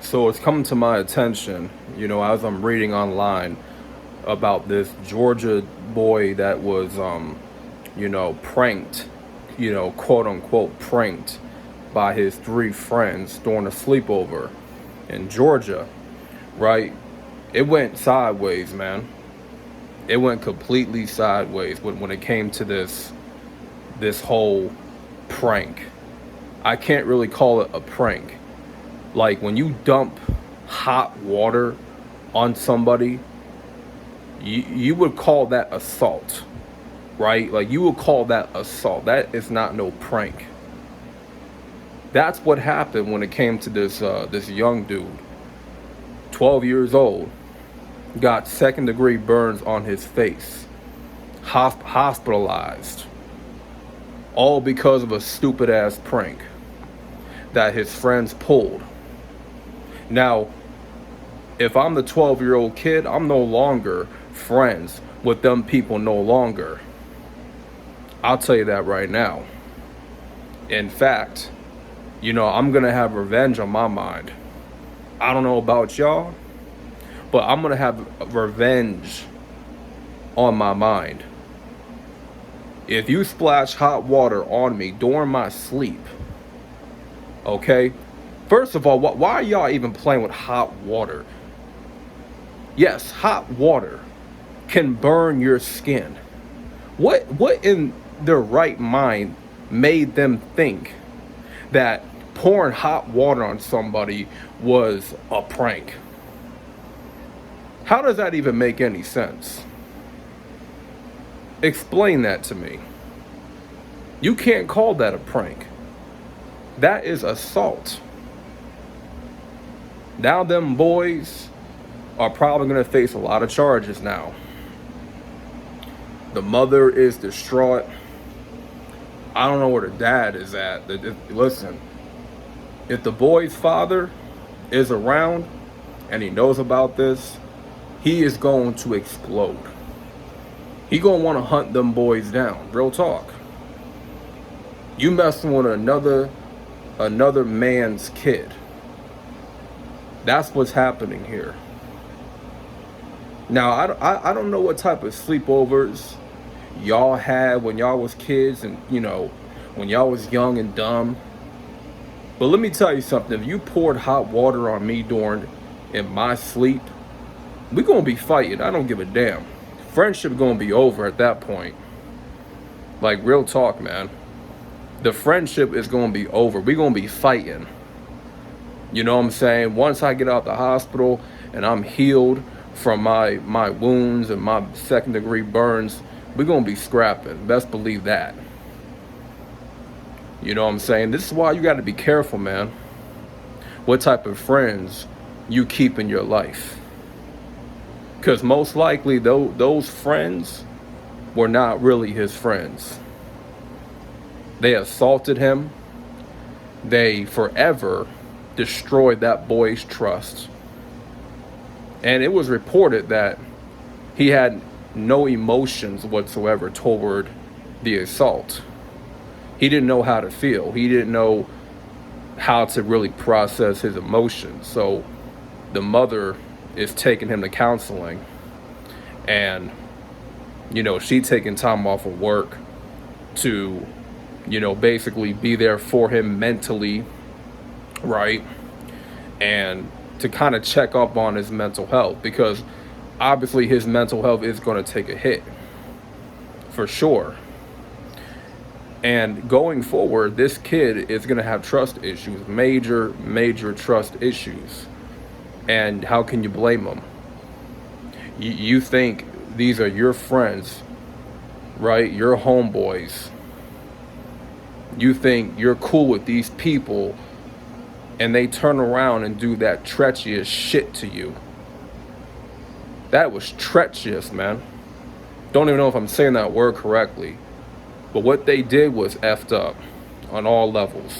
So it's come to my attention, as I'm reading online about this Georgia boy that was, pranked, quote unquote, pranked by his three friends during a sleepover in Georgia, right? It went sideways, man. It went completely sideways when it came to this whole prank. I can't really call it a prank. Like when you dump hot water on somebody, you would call that assault, right? Like you would call that assault. That is not no prank. That's what happened when it came to this young dude, 12 years old, got second degree burns on his face, hospitalized, all because of a stupid ass prank that his friends pulled. Now, if I'm the 12-year-old kid, I'm no longer friends with them people no longer. I'll tell you that right now. In fact, I'm gonna have revenge on my mind. I don't know about y'all, but I'm gonna have revenge on my mind. If you splash hot water on me during my sleep, okay? First of all, why are y'all even playing with hot water? Yes, hot water can burn your skin. What in their right mind made them think that pouring hot water on somebody was a prank? How does that even make any sense? Explain that to me. You can't call that a prank. That is assault. Now them boys are probably going to face a lot of charges now. The mother is distraught. I don't know where the dad is at. Listen, if the boy's father is around and he knows about this, he is going to explode. He gonna want to hunt them boys down. Real talk. You messing with another man's kid. That's what's happening here. Now, I don't know what type of sleepovers y'all had when y'all was kids and, when y'all was young and dumb. But let me tell you something. If you poured hot water on me in my sleep, we gonna be fighting. I don't give a damn. Friendship gonna be over at that point. Like, real talk, man. The friendship is gonna be over. We gonna be fighting. You know what I'm saying? Once I get out the hospital and I'm healed from my wounds and my second degree burns, we're gonna be scrapping. Best believe that. You know what I'm saying? This is why you gotta be careful, man. What type of friends you keep in your life. Because most likely those friends were not really his friends. They assaulted him. They forever destroyed that boy's trust. And it was reported that he had no emotions whatsoever toward the assault. He didn't know how to feel. He didn't know how to really process his emotions. So the mother is taking him to counseling, and she taking time off of work to basically be there for him mentally, right? And to kind of check up on his mental health, because obviously his mental health is going to take a hit for sure. And going forward, this kid is going to have trust issues, major trust issues. And how can you blame them? You think these are your friends, right? Your homeboys. You think you're cool with these people, and they turn around and do that treacherous shit to you. That was treacherous, man. Don't even know if I'm saying that word correctly. But what they did was effed up on all levels.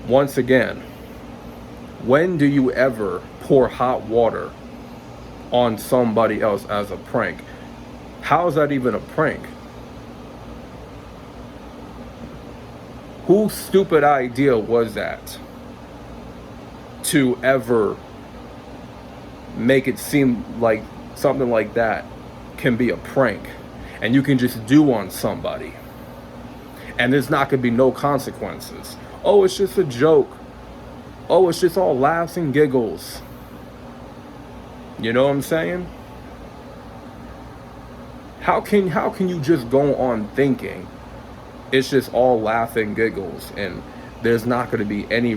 Once again, when do you ever pour hot water on somebody else as a prank? How is that even a prank? Whose stupid idea was that? to ever make it seem like something like that can be a prank and you can just do on somebody and there's not going to be no consequences. Oh, it's just a joke. Oh, it's just all laughs and giggles. You know what I'm saying? How can you just go on thinking it's just all laugh and giggles and there's not going to be any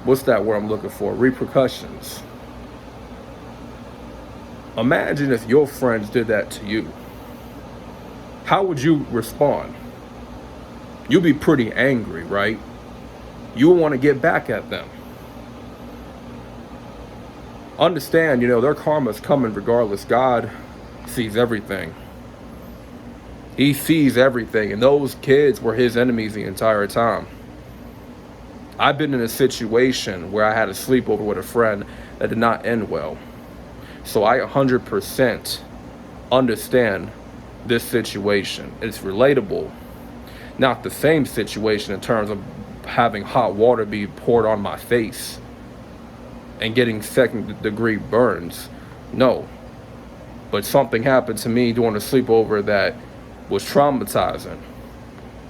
what's that word I'm looking for? Repercussions. Imagine if your friends did that to you. How would you respond? You'd be pretty angry, right? You would want to get back at them. Understand, their karma's coming regardless. God sees everything. He sees everything, and those kids were his enemies the entire time. I've been in a situation where I had a sleepover with a friend that did not end well. So I 100% understand this situation. It's relatable. Not the same situation in terms of having hot water be poured on my face and getting second-degree burns. No. But something happened to me during a sleepover that was traumatizing.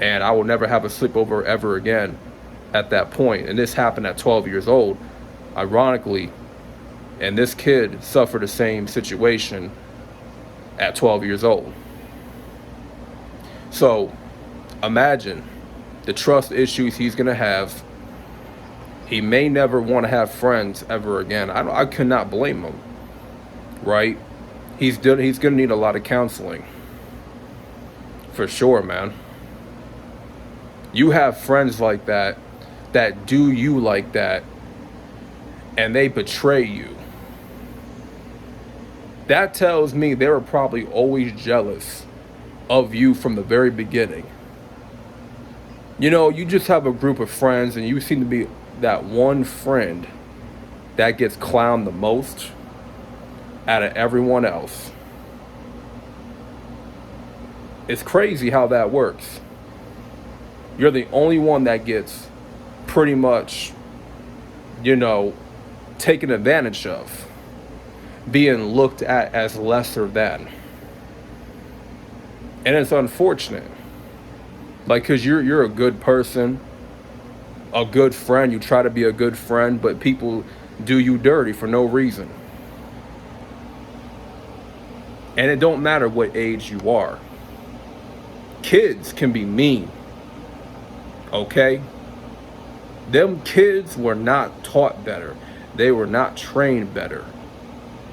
And I will never have a sleepover ever again at that point. And this happened at 12 years old, ironically. And this kid suffered the same situation at 12 years old. So imagine the trust issues he's going to have. He may never want to have friends ever again. I cannot blame him, right? He's going to need a lot of counseling. For sure, man. You have friends like that do you like that, and they betray you. That tells me they were probably always jealous of you from the very beginning. You just have a group of friends and you seem to be that one friend that gets clowned the most out of everyone else. It's crazy how that works. You're the only one that gets pretty much, taken advantage of, being looked at as lesser than. And it's unfortunate. Because you're a good person, a good friend. You try to be a good friend, but people do you dirty for no reason. And it don't matter what age you are. Kids can be mean. Okay? Them kids were not taught better. They were not trained better.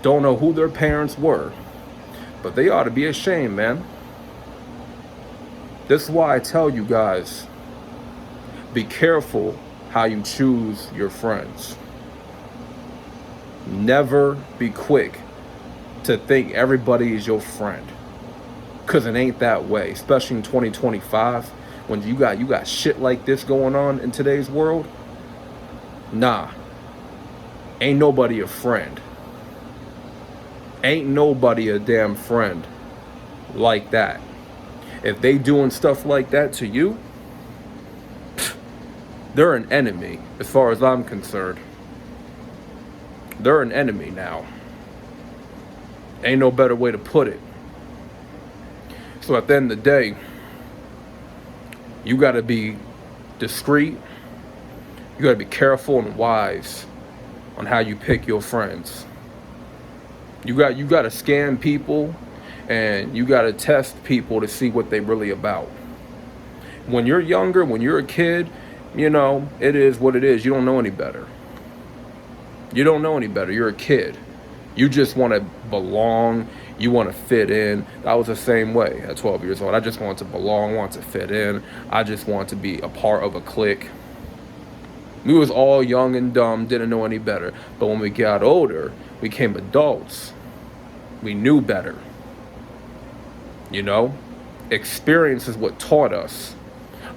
Don't know who their parents were. But they ought to be ashamed, man. This is why I tell you guys, be careful how you choose your friends. Never be quick to think everybody is your friend. Because it ain't that way, especially in 2025, when you got shit like this going on in today's world. Nah. Ain't nobody a friend. Ain't nobody a damn friend like that. If they doing stuff like that to you, they're an enemy as far as I'm concerned. They're an enemy now. Ain't no better way to put it. So at the end of the day, you got to be discreet. You got to be careful and wise on how you pick your friends. You got to scan people, and you got to test people to see what they really about. When you're younger, when you're a kid, it is what it is. You don't know any better. You don't know any better. You're a kid. You just want to belong. You want to fit in. I was the same way at 12 years old. I just wanted to belong, wanted to fit in. I just wanted to be a part of a clique. We was all young and dumb, didn't know any better. But when we got older, we became adults. We knew better. Experience is what taught us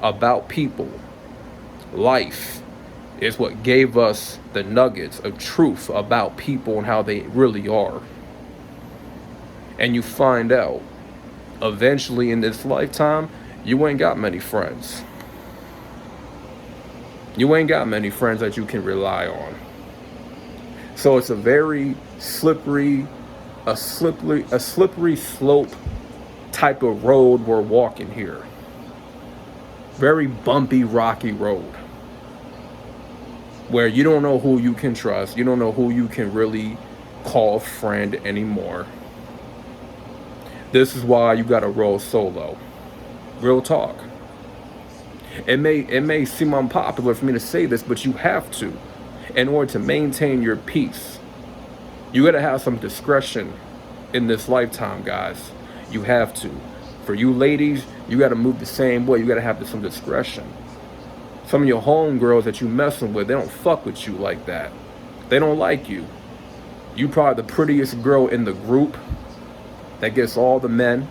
about people. Life is what gave us the nuggets of truth about people and how they really are. And you find out, eventually in this lifetime, you ain't got many friends. You ain't got many friends that you can rely on. So it's a very slippery slope type of road we're walking here. Very bumpy, rocky road where you don't know who you can trust. You don't know who you can really call friend anymore. This is why you gotta roll solo. Real talk. It may seem unpopular for me to say this, but you have to, in order to maintain your peace. You gotta have some discretion in this lifetime, guys. You have to. For you ladies, you gotta move the same way. You gotta have some discretion. Some of your homegirls that you messing with, they don't fuck with you like that. They don't like you. You probably the prettiest girl in the group that gets all the men.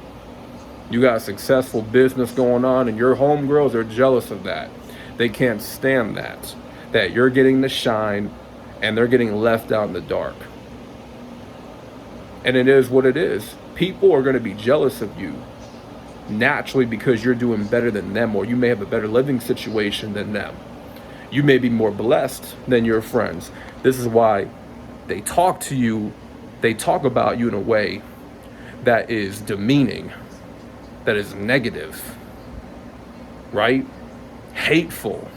You got a successful business going on, and your homegirls are jealous of that. They can't stand that. That you're getting the shine, and they're getting left out in the dark. And it is what it is. People are going to be jealous of you naturally because you're doing better than them, or you may have a better living situation than them. You may be more blessed than your friends. This is why they talk to you, they talk about you in a way that is demeaning, that is negative, right? Hateful.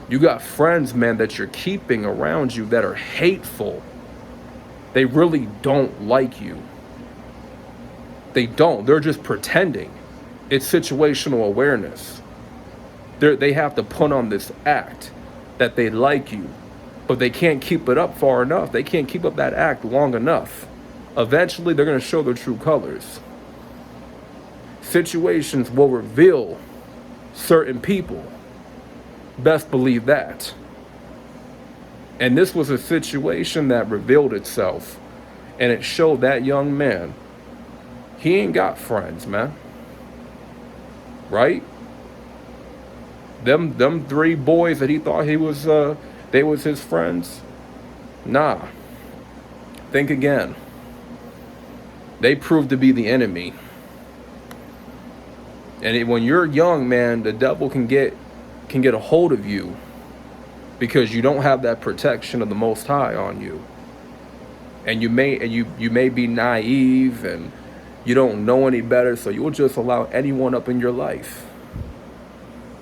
You got friends, man, that you're keeping around you that are hateful. They really don't like you. They don't. They're just pretending. It's situational awareness. They have to put on this act that they like you, but they can't keep it up far enough. They can't keep up that act long enough. Eventually, they're going to show their true colors. Situations will reveal certain people. Best believe that. And this was a situation that revealed itself, and it showed that young man, he ain't got friends, man. Right? Them three boys that he thought they was his friends. Nah. Think again. They proved to be the enemy. And when you're young, man, the devil can get a hold of you because you don't have that protection of the Most High on you. And you may be naive and you don't know any better, so you'll just allow anyone up in your life.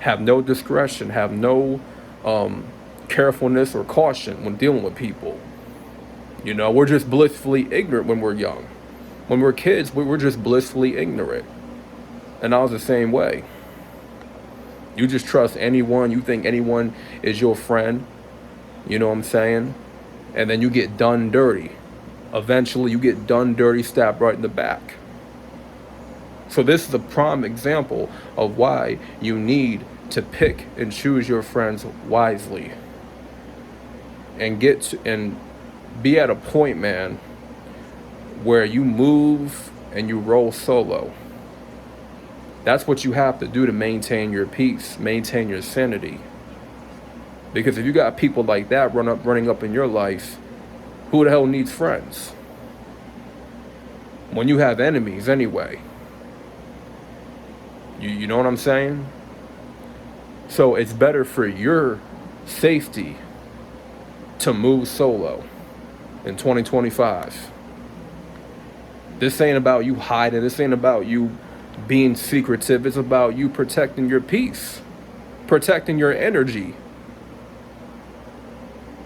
Have no discretion, have no carefulness or caution when dealing with people. You know, we're just blissfully ignorant when we're young. When we're kids, we're just blissfully ignorant. And I was the same way. You just trust anyone. You think anyone is your friend. You know what I'm saying? And then you get done dirty. Eventually, you get done dirty, stabbed right in the back. So this is a prime example of why you need to pick and choose your friends wisely. And be at a point, man, where you move and you roll solo. That's what you have to do to maintain your peace, maintain your sanity. Because if you got people like that running up in your life, who the hell needs friends? When you have enemies anyway. You know what I'm saying? So it's better for your safety to move solo in 2025. This ain't about you hiding. This ain't about you being secretive. It's about you protecting your peace, protecting your energy.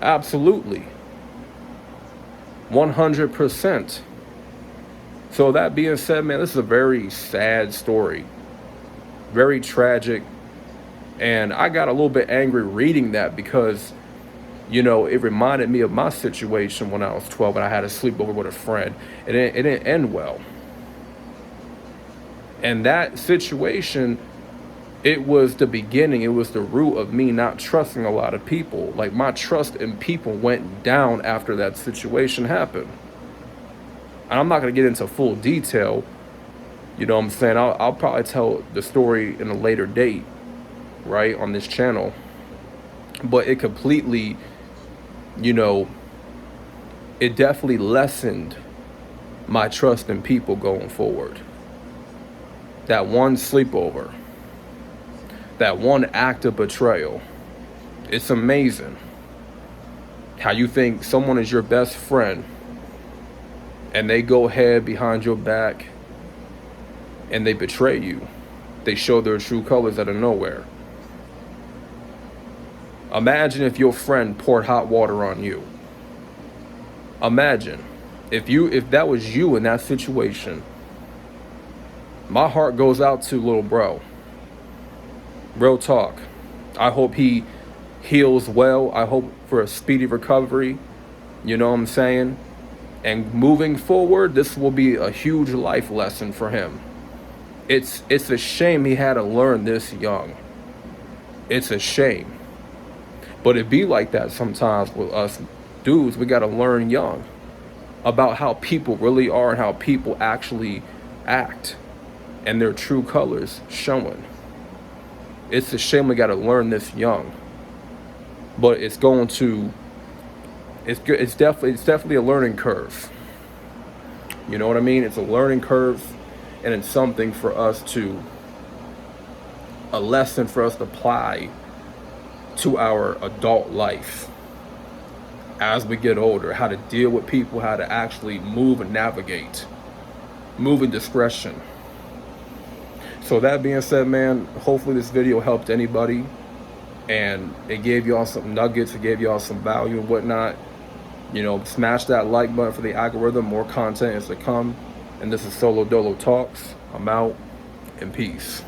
Absolutely. 100%. So that being said, man, this is a very sad story. Very tragic. And I got a little bit angry reading that because, you know, it reminded me of my situation when I was 12 and I had a sleepover with a friend. It didn't end well. And that situation, it was the beginning. It was the root of me not trusting a lot of people. Like, my trust in people went down after that situation happened. And I'm not going to get into full detail. You know what I'm saying? I'll probably tell the story in a later date, right, on this channel. But it completely, you know, it definitely lessened my trust in people going forward. That one sleepover, that one act of betrayal, It's amazing how you think someone is your best friend and they go ahead behind your back and they betray you. They show their true colors out of nowhere. Imagine if your friend poured hot water on you. Imagine if that was you in that situation. My heart goes out to little bro. Real talk. I hope he heals well. I hope for a speedy recovery. You know what I'm saying? And moving forward, this will be a huge life lesson for him. It's a shame he had to learn this young. It's a shame. But it be like that sometimes with us dudes. We got to learn young about how people really are and how people actually act and their true colors showing. It's a shame we got to learn this young. But it's going to, it's definitely a learning curve. You know what I mean? It's a learning curve, and it's something for us to, a lesson for us to apply to our adult life as we get older, how to deal with people, how to actually move and navigate, move in discretion. So that being said, man, hopefully this video helped anybody and it gave y'all some nuggets, it gave y'all some value and whatnot. You know, smash that like button for the algorithm. More content is to come. And this is Solo Dolo Talks. I'm out, and peace.